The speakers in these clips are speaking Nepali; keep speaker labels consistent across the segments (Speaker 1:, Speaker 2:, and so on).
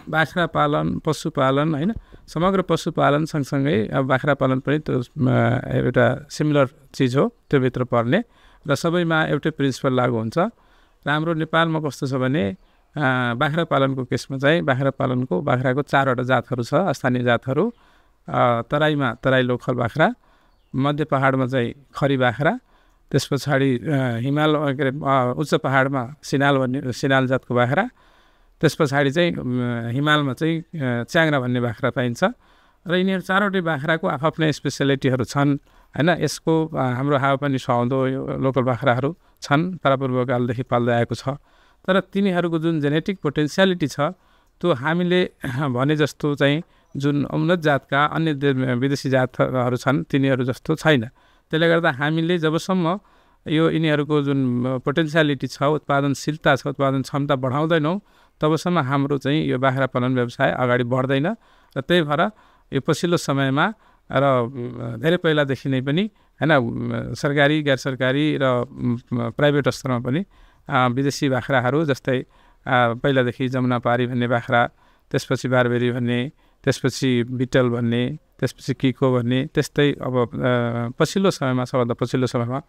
Speaker 1: बाख्रा पालन पशुपालन हैन समग्र पशुपालन सँगसँगै अब बाख्रा पालन पनि त्यो एउटा सिमिलर चिज हो त्यो भित्र पर्ने र सबैमा एउटै प्रिन्सिपल लागू हुन्छ र हाम्रो नेपालमा कस्तो छ भने बाख्रा पालनको केसमा चाहिँ बाख्राको 4वटा जातहरू छ स्थानीय जातहरू तराई लोकल बाख्रा मध्य पहाडमा चाहिँ खरी बाख्रा त्यस पछाडि हिमाल उच्च पहाडमा सिनाल जातको बाख्रा त्यस पछाडि चाहिँ हिमालमा चाहिँ च्याङ्ग्रा भन्ने बाख्रा पाइन्छ र यिनीहरू 4वटै बाख्राको आफ्नै स्पेसियालिटीहरू छन् हैन यसको हाम्रो हावापानी सुहाउँदो यो लोकल बाख्राहरू छन् परापूर्वकालदेखि पाल्दै आएको छ तर तिनीहरूको जुन जेनेटिक पोटेन्सियालिटी छ त्यो हामीले भने जस्तो चाहिँ जुन उन्नत जातका अन्य विदेशी जातहरू छन् तिनीहरू जस्तो छैन त्यसले गर्दा हामीले जबसम्म यो यिनीहरूको जुन पोटेन्सियालिटी छ उत्पादनशीलता छ उत्पादन क्षमता बढाउँदैनौँ तबसम्म हाम्रो चाहिँ यो बाख्रा पालन व्यवसाय अगाडि बढ्दैन र त्यही भएर यो पछिल्लो समयमा र धेरै पहिलादेखि नै पनि हैन सरकारी गैर सरकारी र प्राइभेट स्तरमा पनि विदेशी बाख्राहरू जस्तै पहिलादेखि जमुनापारी भन्ने बाख्रा त्यसपछि बारबेरी भन्ने त्यसपछि बिटल भन्ने त्यसपछि किको भन्ने त्यस्तै अब पछिल्लो समयमा सबभन्दा पछिल्लो समयमा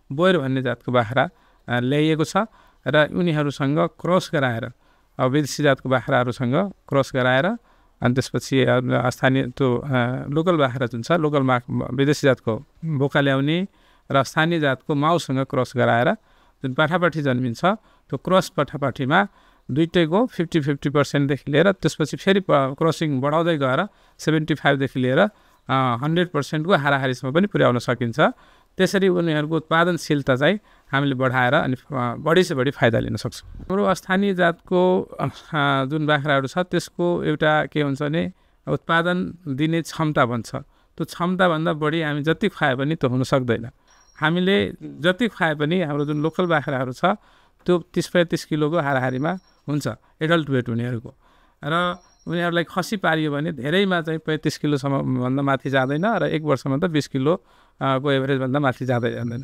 Speaker 1: बोयर भन्ने जातको बाख्रा ल्याइएको छ र उनीहरूसँग क्रस गराएर विदेशी जातको बाख्राहरूसँग क्रस गराएर अनि त्यसपछि स्थानीय त्यो लोकल बाख्रा जुन छ विदेशी जातको बोका ल्याउने र स्थानीय जातको माउसँग क्रस गराएर जुन पाठापाठी जन्मिन्छ त्यो क्रस पाठापाठीमा दुईटैको 50-50% देखि लिएर त्यसपछि फेरि क्रसिङ बढाउँदै गएर 75 देखि लिएर 100% को हाराहारीसम्म पनि पुर्याउन सकिन्छ त्यसरी उनीहरूको उत्पादनशीलता चाहिँ हामीले बढाएर अनि बढी से बढी फाइदा लिन सक्छौँ हाम्रो स्थानीय जातको जुन बाख्राहरू छ त्यसको एउटा के हुन्छ भने उत्पादन दिने क्षमता भन्छ त्यो क्षमता भन्दा बढी हामी जति खाए पनि त्यो हुन सक्दैन हामीले जति खाए पनि हाम्रो जुन लोकल बाख्राहरू छ त्यो 30-35 किलोको हाराहारीमा हुन्छ एडल्ट वेट उनीहरूको र उनीहरूलाई खसी पारियो भने धेरैमा चाहिँ 35 किलोसम्म भन्दा माथि जाँदैन र 1 वर्षमा त 20 किलो को एभरेज भन्दा माथि जाँदै जाँदैन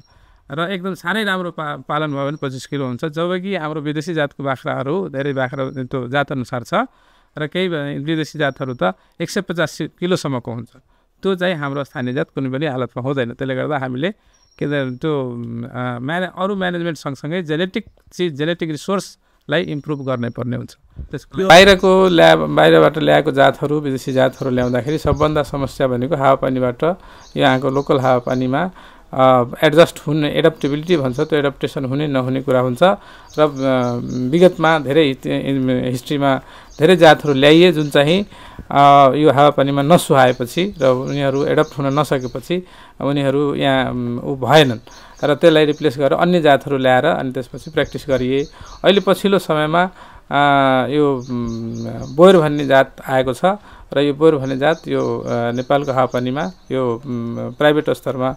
Speaker 1: र एकदम साह्रै राम्रो पालन भयो भने 25 किलो हुन्छ जबकि हाम्रो विदेशी जातको बाख्राहरू धेरै बाख्रा त्यो जात अनुसार छ र केही विदेशी जातहरू त 150 किलोसम्मको हुन्छ त्यो चाहिँ हाम्रो स्थानीय जात कुनै पनि हालतमा हुँदैन त्यसले गर्दा हामीले त्यो अरू म्यानेजमेन्ट सँगसँगै जेनेटिक रिसोर्सलाई इम्प्रुभ गर्नै पर्ने हुन्छ बाहिरबाट ल्याएको जातहरू विदेशी जातहरू ल्याउँदाखेरि सबभन्दा समस्या भनेको हावापानीबाट यहाँको लोकल हावापानीमा एडजस्ट हुने एडप्टेबिलिटी भन्छ त्यो एडप्टेसन हुने नहुने कुरा हुन्छ र विगतमा धेरै हिस्ट्रीमा धेरै जातहरू ल्याइए जुन चाहिँ यो हावापानीमा नसुहाएपछि र उनीहरू एडप्ट हुन नसकेपछि उनीहरू यहाँ भएनन् र त्यसलाई रिप्लेस गरेर अन्य जातहरू ल्याएर अनि त्यसपछि प्र्याक्टिस गरिए अहिले पछिल्लो समयमा यो बोयर भन्ने जात आएको छ र यो बोयर भन्ने जात यो नेपालको हावापानीमा यो प्राइभेट स्तरमा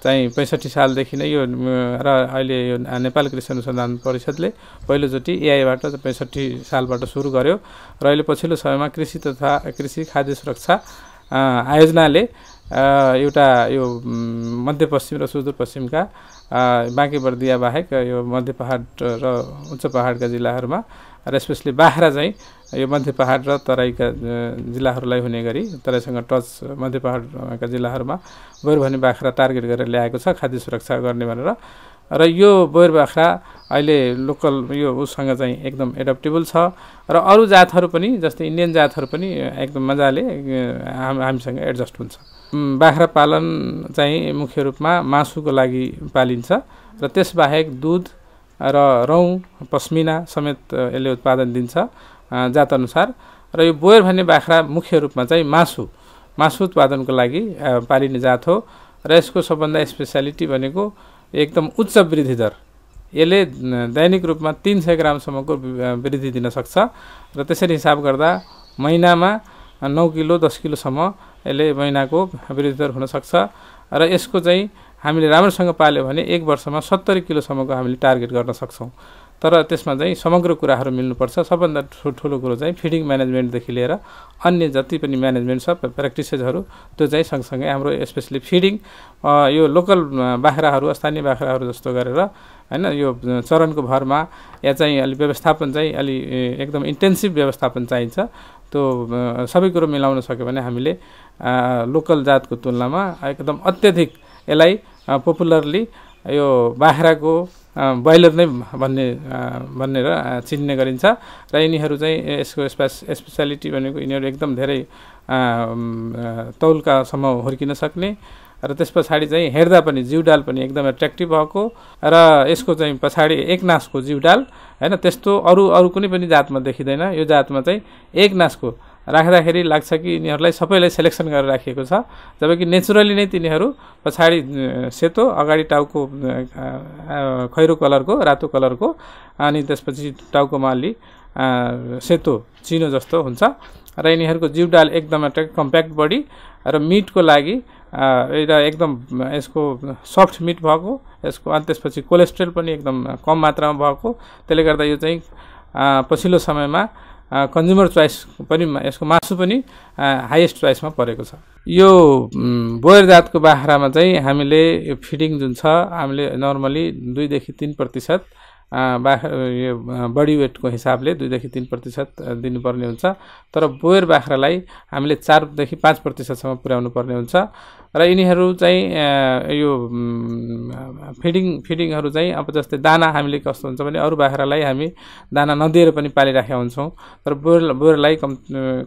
Speaker 1: चाहिँ 65 सालदेखि नै यो र अहिले यो नेपाल कृषि अनुसन्धान परिषदले पहिलोचोटि एआईबाट 65 सालबाट सुरु गर्यो र अहिले पछिल्लो समयमा कृषि खाद्य सुरक्षा आयोजनाले एउटा यो मध्यपश्चिम र सुदूरपश्चिमका बाँकी बर्दिया बाहेक यो मध्य पहाड र उच्च पहाडका जिल्लाहरूमा र स्पेशली बाख्रा चाहिँ यो मध्य पहाड र तराईका जिल्लाहरूलाई हुने गरी तराईसँग टच मध्य पहाडका जिल्लाहरूमा बोयर भन्ने बाख्रा टार्गेट गरेर ल्याएको छ खाद्य सुरक्षा गर्ने भनेर र यो बोयर बाख्रा अहिले लोकल यो उसँग चाहिँ एकदम एडप्टेबल छ र अरू जातहरू पनि जस्तै इन्डियन जातहरू पनि एकदम मजाले हामीसँग एडजस्ट हुन्छ बाख्रा पालन चाहिँ मुख्य रूपमा मासुको लागि पालिन्छ र त्यसबाहेक दुध र रौँ पस्मिना समेत यसले उत्पादन दिन्छ जात अनुसार र यो बोयर भन्ने बाख्रा मुख्य रूपमा चाहिँ मासु उत्पादनको लागि पालिने जात हो र यसको सबभन्दा स्पेसियालिटी भनेको एकदम उच्च वृद्धि दर यसले दैनिक रूपमा 300 ग्रामसम्मको वृद्धि दिन सक्छ र त्यसरी हिसाब गर्दा महिनामा 9 किलो 10 किलोसम्म यसले महिनाको वृद्धि दर हुन सक्छ र यसको चाहिँ हामीले राम्रोसँग पाल्यो भने 1 वर्षमा 70 किलोसम्मको हामीले टार्गेट गर्न सक्छौँ तर त्यसमा चाहिँ समग्र कुराहरू मिल्नुपर्छ। सबभन्दा ठुलो कुरो चाहिँ फिडिङ म्यानेजमेन्टदेखि लिएर अन्य जति पनि म्यानेजमेन्ट छ प्र्याक्टिसेसहरू त्यो चाहिँ सँगसँगै हाम्रो स्पेसली फिडिङ यो लोकल बाख्राहरू स्थानीय बाख्राहरू जस्तो गरेर हैन यो चरणको भरमा या चाहिँ अलि व्यवस्थापन चाहिँ अलि एकदम इन्टेन्सिभ व्यवस्थापन चाहिन्छ। त्यो सबै कुरो मिलाउन सक्यो भने हामीले लोकल जातको तुलनामा एकदम अत्यधिक यसलाई पपुलरली यो बाख्राको ब्रोइलर नै भनेर चिन्ने गरिन्छ र यिनीहरू चाहिँ यसको स्पेसालिटी भनेको यिनीहरू एकदम धेरै तौलकासम्म हुर्किन सक्ने र त्यस पछाडि चाहिँ हेर्दा पनि जिउडाल पनि एकदम एट्र्याक्टिभ भएको र यसको चाहिँ पछाडि एक नासको जिउडाल हैन त्यस्तो अरू कुनै पनि जातमा देखिँदैन। यो जातमा चाहिँ एक नासको राख्दाखेरि लाग्छ कि यिनीहरूलाई सबैलाई सेलेक्सन गरेर राखिएको छ, जबकि नेचुरली नै तिनीहरू पछाडि सेतो अगाडि टाउको खैरो कलरको रातो कलरको अनि त्यसपछि टाउकोमा अलि सेतो चिनो जस्तो हुन्छ र यिनीहरूको जिउडाल एकदम कम्प्याक्ट बडी र मिटको लागि एउटा एकदम यसको सफ्ट मिट भएको यसको अनि त्यसपछि कोलेस्ट्रोल पनि एकदम कम मात्रामा भएको, त्यसले गर्दा यो चाहिँ पछिल्लो समयमा कन्ज्युमर चोइस पनि यसको मासु पनि हाईएस्ट चोइसमा परेको छ। यो बोयर जातको बाख्रामा चाहिँ हामीले यो फिडिङ जुन छ हामीले नर्मली 2 देखि 3% यो बडी वेटको हिसाबले 2 देखि 3% दिनुपर्ने हुन्छ, तर बोयर बाख्रालाई हामीले 4 देखि 5% सम्म पुर्याउनु पर्ने हुन्छ र यिनीहरू चाहिँ यो फिडिङहरू चाहिँ अब जस्तै दाना हामीले कस्तो हुन्छ भने अरू बाख्रालाई हामी दाना नदिएर पनि पालिराखेका हुन्छौँ, तर बोयरलाई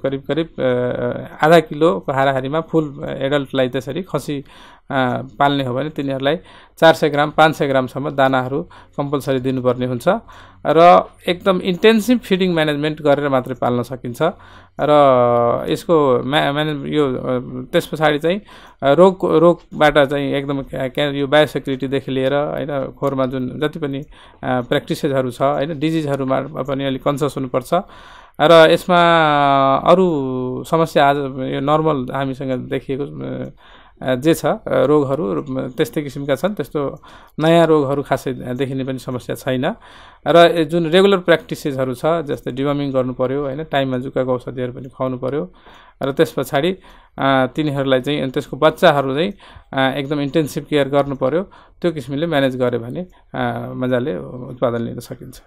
Speaker 1: करिब आधा किलोको हाराहारीमा फुल एडल्टलाई त्यसरी खसी पाल्ने हो भने तिनीहरूलाई 400 ग्राम 500 ग्रामसम्म दानाहरू कम्पलसरी दिनुपर्ने हुन्छ र एकदम इन्टेन्सिभ फिडिङ म्यानेजमेन्ट गरेर मात्रै पाल्न सकिन्छ र यसको यो त्यस पछाडि चाहिँ रोगबाट चाहिँ एकदम यो बायोसेक्युरिटीदेखि लिएर हैन खोरमा जुन जति पनि प्र्याक्टिसेसहरू छ हैन डिजिजहरूमा पनि अलिक कन्सियस हुनुपर्छ र यसमा अरू समस्या आज यो नर्मल हामीसँग देखिएको जे छ रोगहरू त्यस्तै किसिमका छन्, त्यस्तो नयाँ रोगहरू खासै देखिने पनि समस्या छैन र जुन रेगुलर प्र्याक्टिसेसहरू छ जस्तै डिवर्मिङ गर्नु पर्यो हैन टाइममा जुकाको औषधिहरू पनि खुवाउनु पर्यो र त्यस पछाडि तिनीहरूलाई चाहिँ त्यसको बच्चाहरू चाहिँ एकदम इन्टेन्सिभ केयर गर्नु पर्यो, त्यो किसिमले म्यानेज गर्यो भने मजाले उत्पादन लिन सकिन्छ।